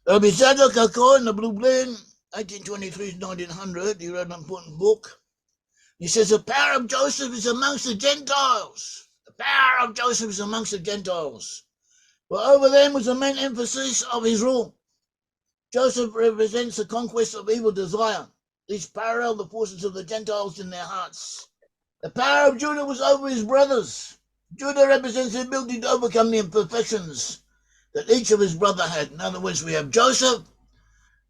Rabbi Zadok Hakon, the Blue Blend, 1823 to 1900, he wrote an important book. He says, the power of Joseph is amongst the Gentiles. The power of Joseph is amongst the Gentiles. For over them was the main emphasis of his rule. Joseph represents the conquest of evil desire. These parallel the forces of the Gentiles in their hearts. The power of Judah was over his brothers. Judah represents the ability to overcome the imperfections that each of his brother had. In other words, we have Joseph,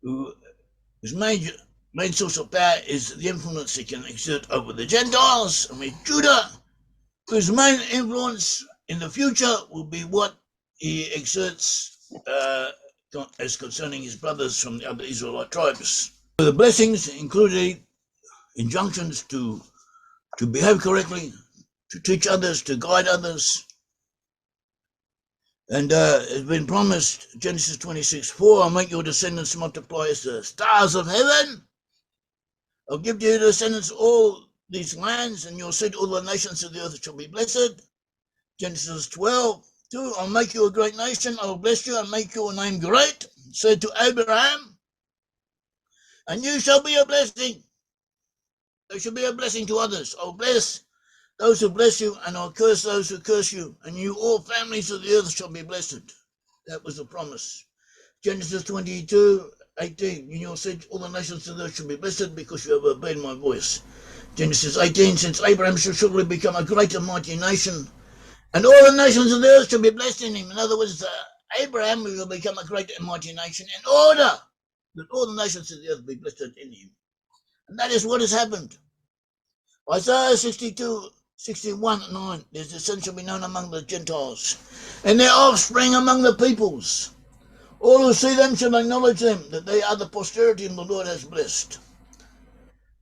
whose main source of power is the influence he can exert over the Gentiles, and with Judah, whose main influence in the future will be what he exerts as concerning his brothers from the other Israelite tribes. The blessings included injunctions to behave correctly, to teach others, to guide others. And it's been promised, Genesis 26:4, I'll make your descendants multiply as the stars of heaven. I'll give to your descendants all these lands, and you'll seed all the nations of the earth shall be blessed. Genesis 12:2, I'll make you a great nation, I will bless you and make your name great. Said to Abraham, and you shall be a blessing. There shall be a blessing to others. I'll bless those who bless you, and I'll curse those who curse you, and you all families of the earth shall be blessed. That was the promise. Genesis 22:18, in your seed all the nations of the earth shall be blessed because you have obeyed my voice. Genesis 18, since Abraham shall surely become a great and mighty nation, and all the nations of the earth shall be blessed in him. In other words, Abraham will become a great and mighty nation in order that all the nations of the earth be blessed in him. And that is what has happened. Isaiah 61:9, their descendants shall be known among the Gentiles, and their offspring among the peoples. All who see them shall acknowledge them, that they are the posterity whom the Lord has blessed.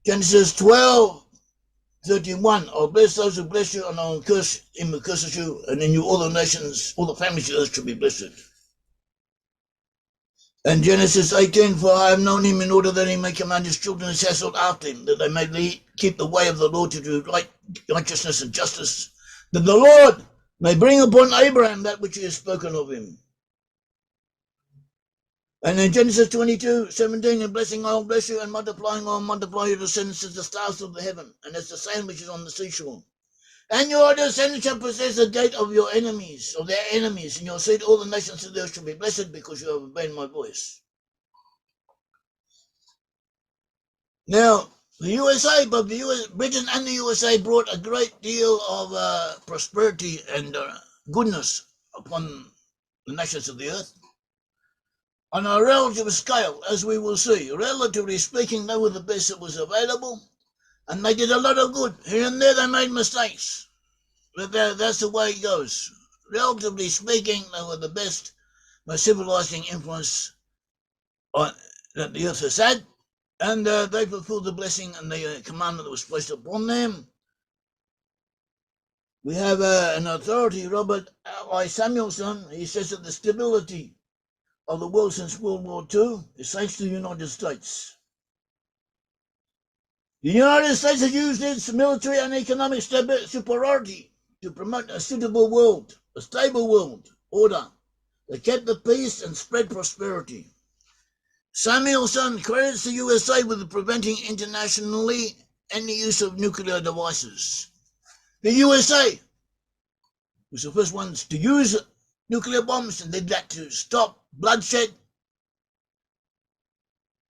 Genesis 12:31, I'll bless those who bless you, and I'll curse him who curses you, and in you all the nations, all the families of the earth shall be blessed. And Genesis 18, for I have known him in order that he may command his children his household after him, that they may keep the way of the Lord to do righteousness and justice, that the Lord may bring upon Abraham that which he has spoken of him. And in Genesis 22:17, in blessing I will bless you, and multiplying I will multiply your descendants as the stars of the heaven, and as the sand which is on the seashore. And your descendants shall possess the gate of your enemies, of their enemies, and your seed all the nations of the earth shall be blessed because you have obeyed my voice. Now, the USA, both Britain and the USA brought a great deal of prosperity and goodness upon the nations of the earth. On a relative scale, as we will see, relatively speaking, they were the best that was available, and they did a lot of good. Here and there they made mistakes, but that's the way it goes. Relatively speaking, they were the best, most civilizing influence that the earth has had, and they fulfilled the blessing and the commandment that was placed upon them. We have an authority, Robert I. Samuelson. He says that the stability of the world since World War II is thanks to the United States. The United States has used its military and economic superiority to promote a suitable world, a stable world order that kept the peace and spread prosperity. Samuelson credits the USA with preventing internationally any use of nuclear devices. The USA was the first ones to use nuclear bombs, and did that to stop bloodshed,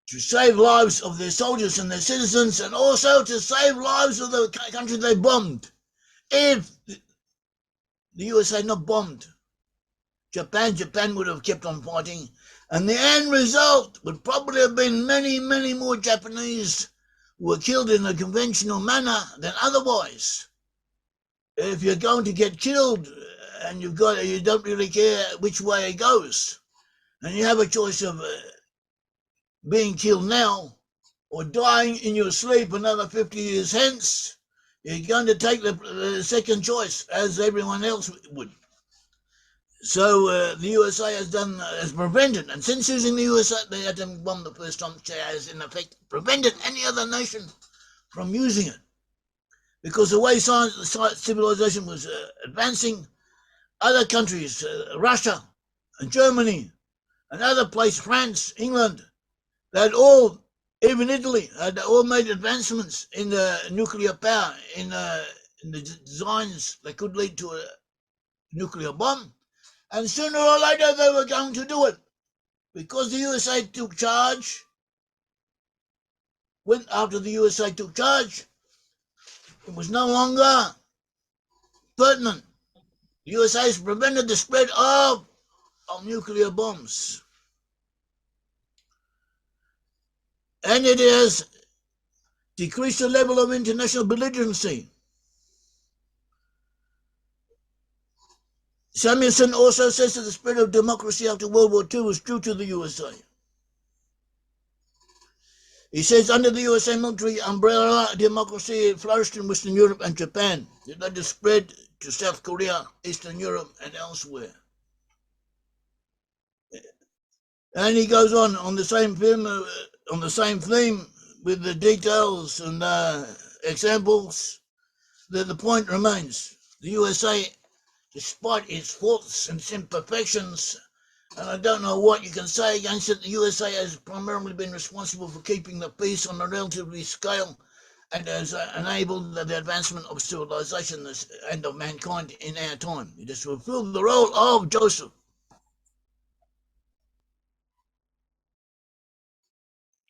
to save lives of their soldiers and their citizens, and also to save lives of the country they bombed. If the USA had not bombed Japan would have kept on fighting, and the end result would probably have been many, many more Japanese who were killed in a conventional manner than otherwise. If you're going to get killed and you don't really care which way it goes, and you have a choice of being killed now or dying in your sleep another 50 years hence, you're going to take the second choice, as everyone else would. So the USA has prevented, and since using the USA, the atom bomb the first time, has in effect prevented any other nation from using it. Because the way civilization was advancing, other countries, Russia and Germany Another place, France, England, they had all, even Italy, had all made advancements in the nuclear power, in the designs that could lead to a nuclear bomb. And sooner or later they were going to do it. Because the USA took charge, after the USA took charge, it was no longer pertinent. The USA has prevented the spread of nuclear bombs. And it has decreased the level of international belligerency. Samuelson also says that the spread of democracy after World War II was due to the USA. He says under the USA military umbrella, democracy flourished in Western Europe and Japan. It led to spread to South Korea, Eastern Europe, and elsewhere. And he goes on the same theme, with the details and examples. The point remains: the USA, despite its faults and imperfections, and I don't know what you can say against it, the USA has primarily been responsible for keeping the peace on a relatively scale and has enabled the advancement of civilization and of mankind in our time. It has fulfilled the role of Joseph.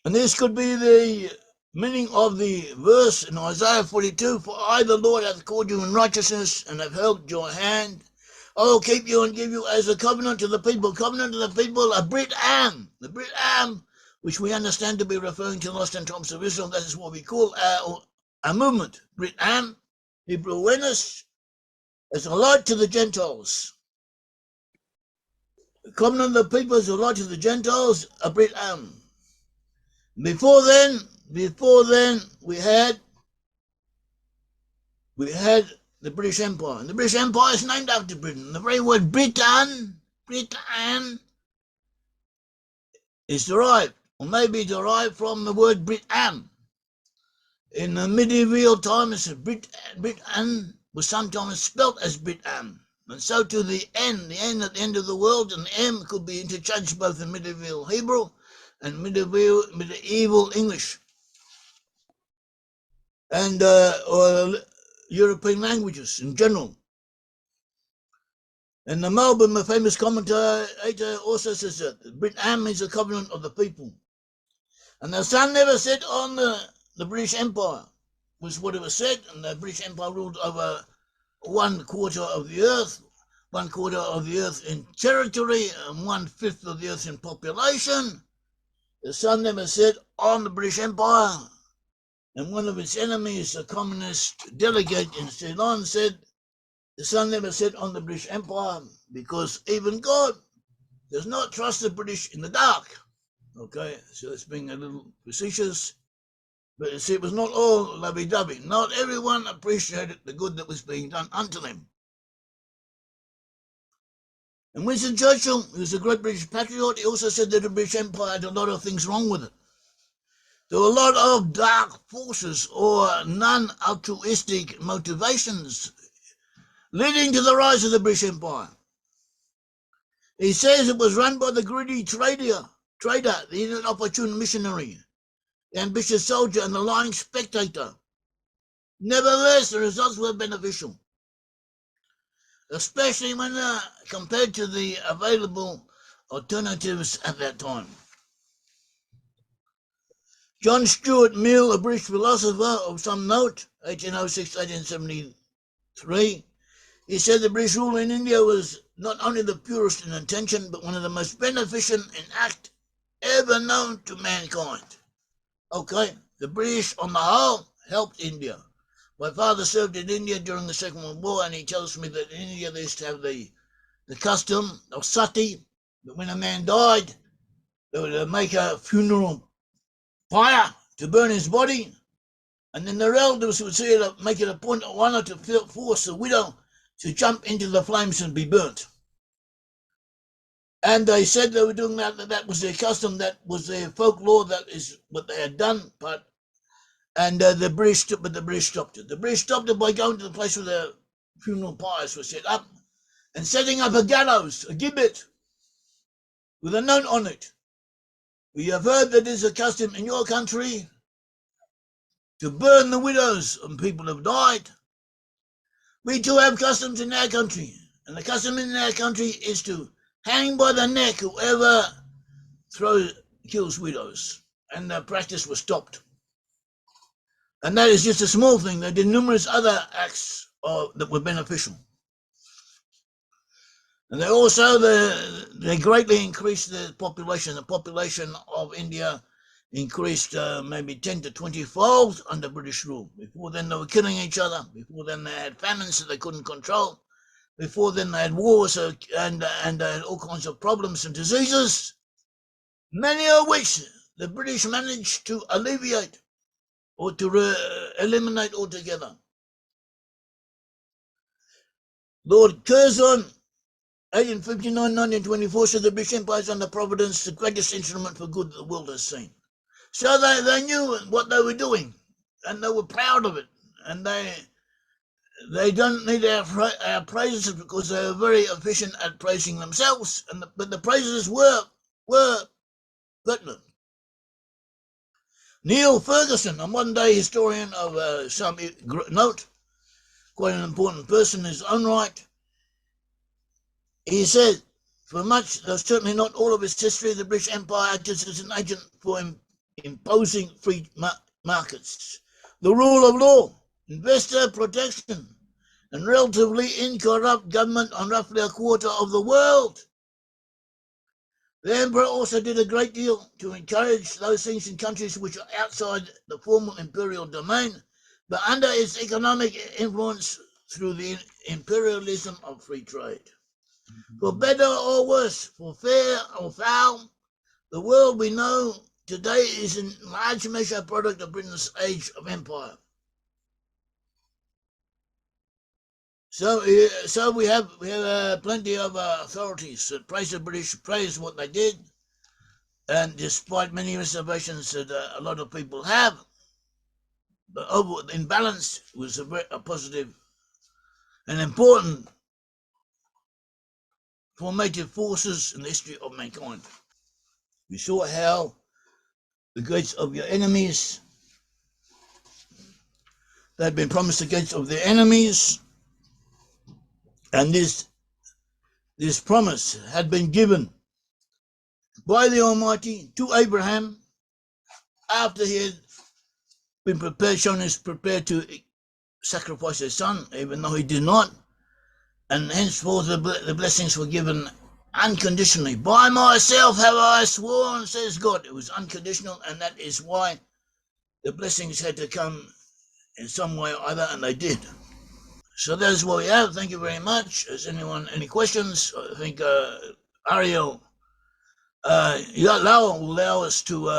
And this could be the meaning of the verse in Isaiah 42, for I, the Lord, have called you in righteousness and have held your hand. I will keep you and give you as a covenant to the people, a Brit-Am. The Brit-Am, which we understand to be referring to the lost and tribes of Israel, that is what we call our movement. Brit-Am, Hebrew awareness, as a light to the Gentiles. The covenant of the people is a light to the Gentiles, a Brit-Am. Before then, we had the British Empire. And the British Empire is named after Britain. The very word Brit-Am is derived, or maybe derived from the word Brit-Am. In the medieval times, Brit-Am was sometimes spelt as Brit-Am. And so to the N at the end of the world, and the M could be interchanged both in medieval Hebrew and medieval English, and or European languages in general. And the Melbourne, a famous commentator, also says that Brit-Am is a covenant of the people. And the sun never set on the British Empire, was what it was said, and the British Empire ruled over 1/4 of the earth, 1/4 of the earth in territory, and 1/5 of the earth in population. The sun never set on the British Empire. And one of its enemies, a communist delegate in Ceylon, said the sun never set on the British Empire because even God does not trust the British in the dark. Okay, so it's being a little facetious, but you see, it was not all lovey-dovey. Not everyone appreciated the good that was being done unto them. And Winston Churchill, who's a great British patriot, he also said that the British Empire had a lot of things wrong with it. There were a lot of dark forces or non-altruistic motivations leading to the rise of the British Empire. He says it was run by the greedy trader, the inopportune missionary, the ambitious soldier, and the lying spectator. Nevertheless, the results were beneficial, especially when compared to the available alternatives at that time. John Stuart Mill, a British philosopher of some note, 1806 to 1873, he said the British rule in India was not only the purest in intention, but one of the most beneficent in act ever known to mankind. Okay, the British on the whole helped India. My father served in India during the Second World War, and he tells me that in India they used to have the custom of sati, that when a man died, they would make a funeral pyre to burn his body, and then the relatives would see it, make it a point of honor to force the widow to jump into the flames and be burnt. And they said they were doing that, that was their custom, that was their folklore, that is what they had done. And the British stopped it. The British stopped it by going to the place where the funeral pyres were set up and setting up a gallows, a gibbet, with a note on it. We have heard that it is a custom in your country to burn the widows when people have died. We too have customs in our country, and the custom in our country is to hang by the neck whoever kills widows, and the practice was stopped. And that is just a small thing. They did numerous other acts that were beneficial. And they greatly increased the population. The population of India increased maybe 10 to 20-fold under British rule. Before then, they were killing each other. Before then, they had famines that they couldn't control. Before then, they had wars and all kinds of problems and diseases, many of which the British managed to alleviate or to eliminate altogether. Lord Curzon, 1859-1924, said the British Empire is under Providence, the greatest instrument for good the world has seen. So they knew what they were doing, and they were proud of it, and they don't need our praises because they were very efficient at praising themselves, but the praises were pertinent. Neil Ferguson, a modern-day historian of some note, quite an important person in his own right, he said, for much, though certainly not all of its history, the British Empire acted as an agent for imposing free markets, the rule of law, investor protection, and relatively incorrupt government on roughly a quarter of the world. The emperor also did a great deal to encourage those things in countries which are outside the formal imperial domain, but under its economic influence through the imperialism of free trade. For better or worse, for fair or foul, the world we know today is in large measure a product of Britain's age of empire. So we have plenty of authorities that praise the British, praise what they did, and despite many reservations that a lot of people have, the in balance was a positive and important formative forces in the history of mankind. We saw how the gates of your enemies, they had been promised the gates of their enemies, and this promise had been given by the Almighty to Abraham after he had been prepared to sacrifice his son, even though he did not. And henceforth the blessings were given unconditionally. By myself have I sworn, says God. It was unconditional, and that is why the blessings had to come in some way or other, and they did. So that's what we have. Thank you very much. Has anyone any questions? I think Aryeh, Lowell will allow us to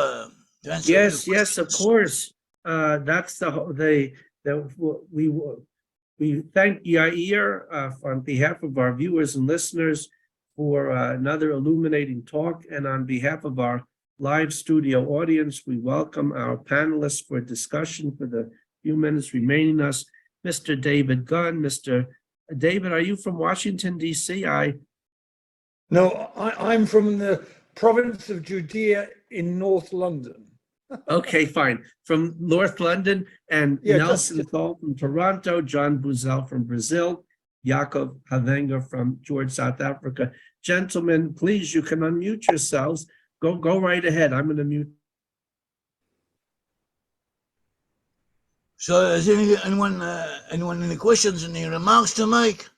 answer. Yes, of course. That's we thank Yair on behalf of our viewers and listeners for another illuminating talk, and on behalf of our live studio audience, we welcome our panelists for discussion for the few minutes remaining us. Mr. David Gunn. Mr. David, are you from Washington, D.C.? No, I'm from the province of Judea in North London. Okay, fine. From North London, and Yeah, Nelson Thal from Toronto, John Buzel from Brazil, Jakob Havenga from George, South Africa. Gentlemen, please, you can unmute yourselves. Go right ahead. I'm going to mute. So is anyone any questions, any remarks to make?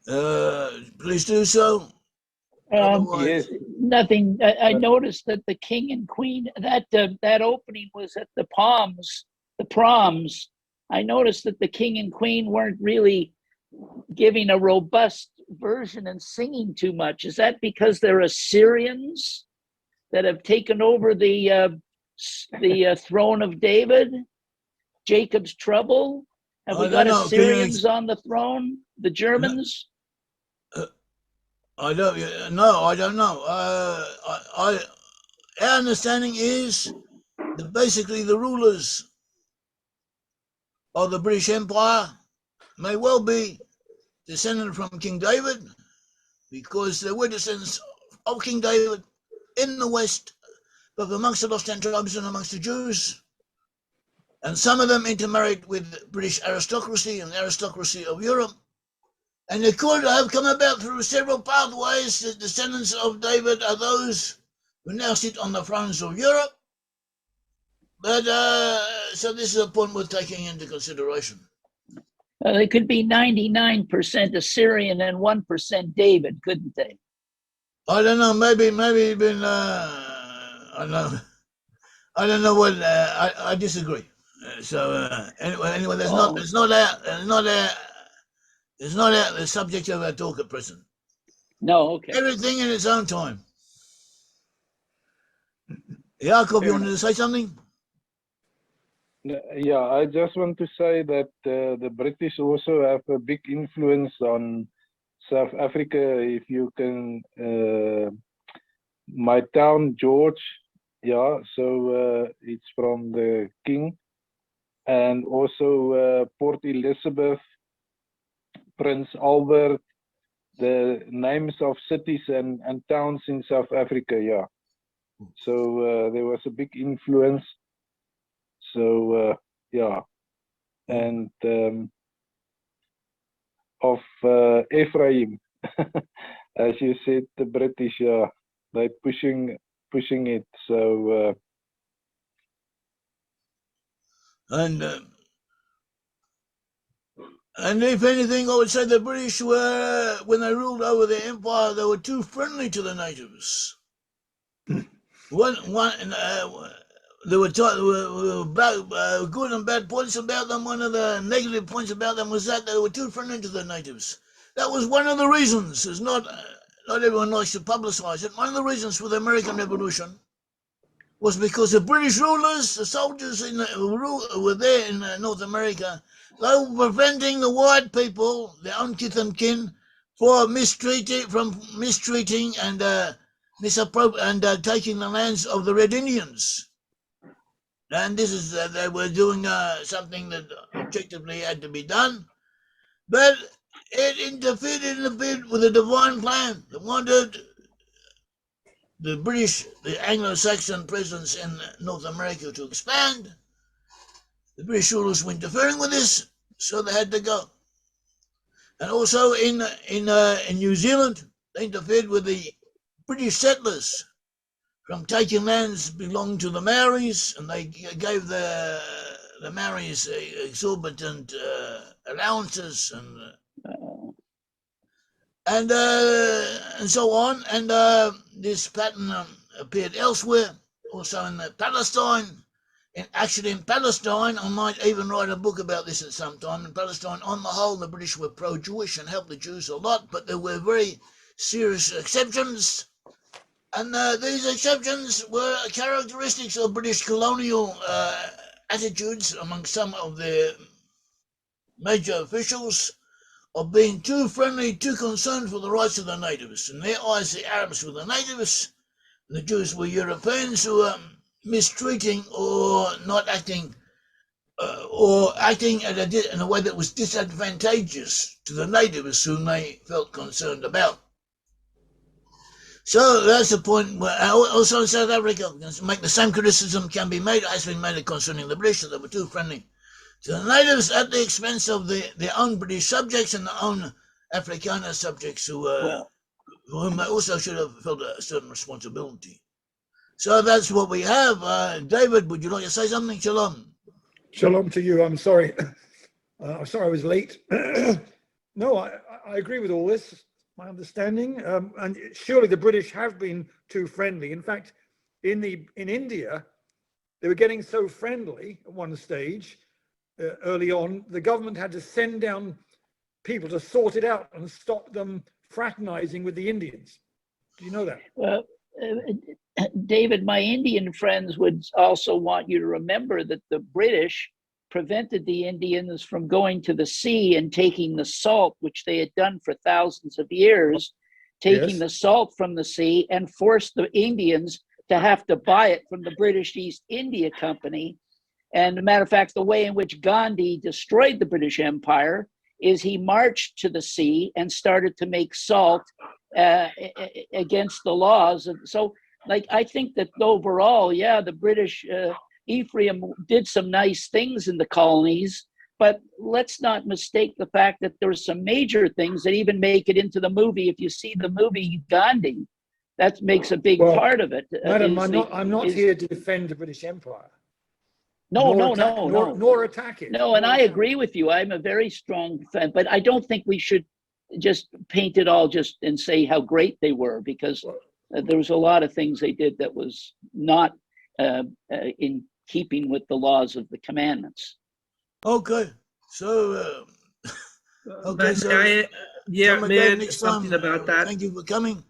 Please do so. Yes. Nothing. I noticed that the king and queen, that opening was at the proms. I noticed that the king and queen weren't really giving a robust version and singing too much. Is that because they're Assyrians that have taken over the throne of David? Jacob's trouble? Have we got Assyrians on the throne? The Germans? I don't know. Our understanding is that basically the rulers of the British Empire may well be descended from King David, because they were descendants of King David in the West, both amongst the lost 10 tribes and amongst the Jews. And some of them intermarried with British aristocracy and the aristocracy of Europe. And it could have come about through several pathways. The descendants of David are those who now sit on the thrones of Europe. But so this is a point worth taking into consideration. They could be 99% Assyrian and 1% David, couldn't they? I don't know. Maybe been. I don't know what. I disagree. Anyway, it's not the subject of our talk at present. No, okay. Everything in its own time. Jacob, you wanted to say something? Yeah, I just want to say that the British also have a big influence on South Africa. If you can, my town, George, yeah, so it's from the King, and also Port Elizabeth, Prince Albert, the names of cities and towns in South Africa, yeah. So there was a big influence. So yeah, and of Ephraim, as you said, the British, yeah, they're pushing it. So and if anything, I would say the British were, when they ruled over the empire, they were too friendly to the natives. There were good and bad points about them. One of the negative points about them was that they were too friendly to the natives. That was one of the reasons. It's not everyone likes to publicize it. One of the reasons for the American Revolution was because the British rulers, the soldiers who were there in North America, they were preventing the white people, their own kith and kin, from mistreating and taking the lands of the Red Indians. And this is, they were doing something that objectively had to be done. But it interfered with the divine plan that wanted the British, the Anglo-Saxon presence in North America to expand. The British rulers were interfering with this, so they had to go. And also in New Zealand, they interfered with the British settlers from taking lands belonging to the Maoris, and they gave the Maoris exorbitant allowances and so on. And this pattern appeared elsewhere, also in Palestine. And actually in Palestine, I might even write a book about this at some time. In Palestine, on the whole, the British were pro-Jewish and helped the Jews a lot, but there were very serious exceptions. And these exceptions were characteristics of British colonial attitudes among some of the major officials of being too friendly, too concerned for the rights of the natives. In their eyes, the Arabs were the natives, the Jews were Europeans who were mistreating or not acting, or acting in a way that was disadvantageous to the natives whom they felt concerned about. So that's the point where also in South Africa, make the same criticism can be made, has been made concerning the British, that they were too friendly to the natives at the expense of their own British subjects and their own Afrikaner subjects whom they also should have felt a certain responsibility. So that's what we have. David, would you like to say something? Shalom. Shalom to you. I'm sorry. I'm sorry I was late. No, I agree with all this. My understanding, and surely the British have been too friendly. In fact, in India, they were getting so friendly at one stage early on, the government had to send down people to sort it out and stop them fraternizing with the Indians. Do you know that? Well, David, my Indian friends would also want you to remember that the British prevented the Indians from going to the sea and taking the salt, which they had done for thousands of years, taking the salt from the sea, and forced the Indians to have to buy it from the British East India Company. And as a matter of fact, the way in which Gandhi destroyed the British Empire is he marched to the sea and started to make salt against the laws. So, like, I think that overall, yeah, the British, Ephraim did some nice things in the colonies, but let's not mistake the fact that there are some major things that even make it into the movie. If you see the movie Gandhi, that makes a big part of it. Madam, I'm not here to defend the British Empire. No, nor attack it. No, and I agree with you. I'm a very strong fan, but I don't think we should just paint it all just and say how great they were, because there was a lot of things they did that was not in keeping with the laws of the commandments. Okay, so okay, so may I add something about that? Thank you for coming.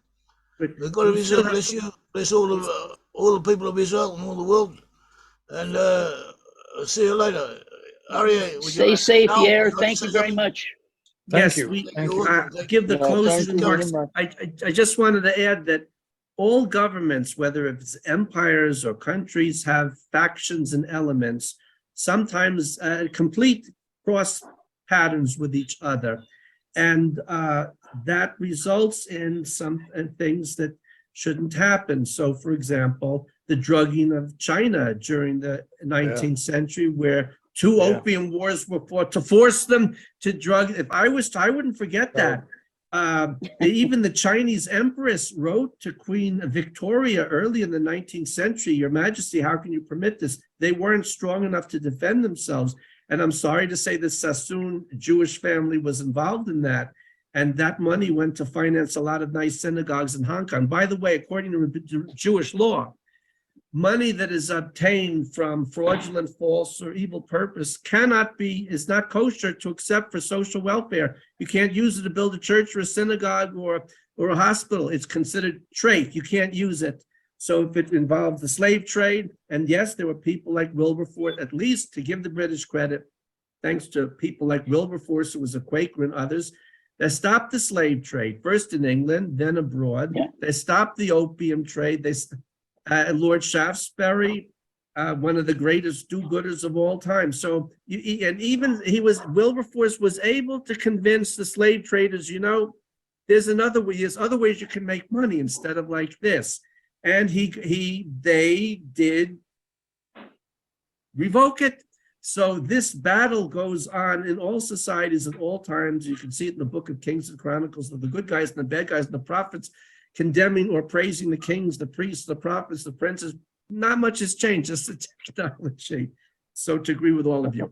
The God of Israel bless you, bless all the people of Israel and all the world, and see you later. Aryeh, stay safe, Yair. Thank you very much. Yes, you. we Thank you. give the closing thank you very remarks. much. I just wanted to add that all governments, whether it's empires or countries, have factions and elements, sometimes complete cross patterns with each other. And that results in some things that shouldn't happen. So, for example, the drugging of China during the 19th century, where two opium wars were fought to force them to drug. If I wouldn't forget that. Even the Chinese empress wrote to Queen Victoria early in the 19th century, Your Majesty, how can you permit this? They weren't strong enough to defend themselves. And I'm sorry to say the Sassoon Jewish family was involved in that. And that money went to finance a lot of nice synagogues in Hong Kong. By the way, according to Jewish law, money that is obtained from fraudulent, false, or evil purpose is not kosher to accept for social welfare. You can't use it to build a church or a synagogue or a hospital. It's considered trade. You can't use it. So if it involved the slave trade, and yes, there were people like Wilberforce, at least to give the British credit, thanks to people like Wilberforce, who was a Quaker, and others, that stopped the slave trade, first in England, then abroad. Yeah. They stopped the opium trade. Lord Shaftesbury, one of the greatest do-gooders of all time. So, Wilberforce was able to convince the slave traders, there's other ways you can make money instead of like this. And they did revoke it. So this battle goes on in all societies at all times. You can see it in the book of Kings and Chronicles of the good guys and the bad guys and the prophets, condemning or praising the kings, the priests, the prophets, the princes. Not much has changed, just the technology. So to agree with all of you.